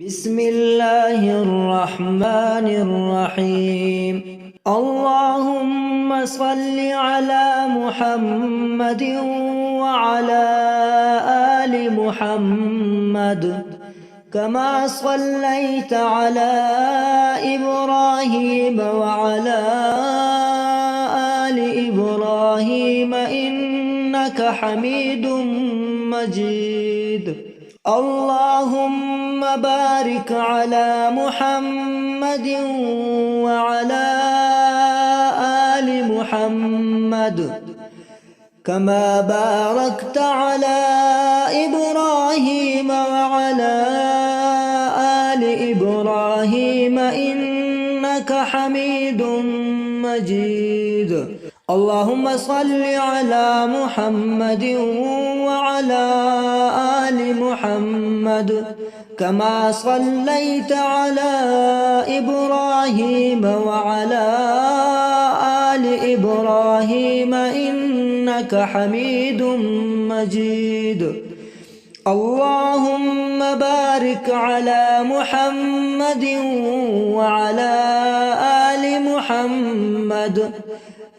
بسم الله الرحمن الرحيم. اللهم صل على محمد وعلى آل محمد كما صليت على إبراهيم وعلى آل إبراهيم إنك حميد مجيد. اللهم بارك على محمد وعلى آل محمد كما باركت على إبراهيم وعلى آل إبراهيم إنك حميد مجيد. اللهم صل على محمد وعلى آل محمد كما صليت على إبراهيم وعلى آل إبراهيم إنك حميد مجيد. اللهم بارك على محمد وعلى آل محمد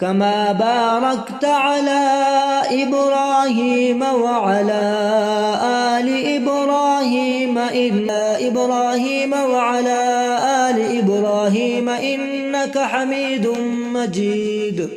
كما باركت على إبراهيم وعلى آل إبراهيم وعلى آل إبراهيم إنك حميد مجيد.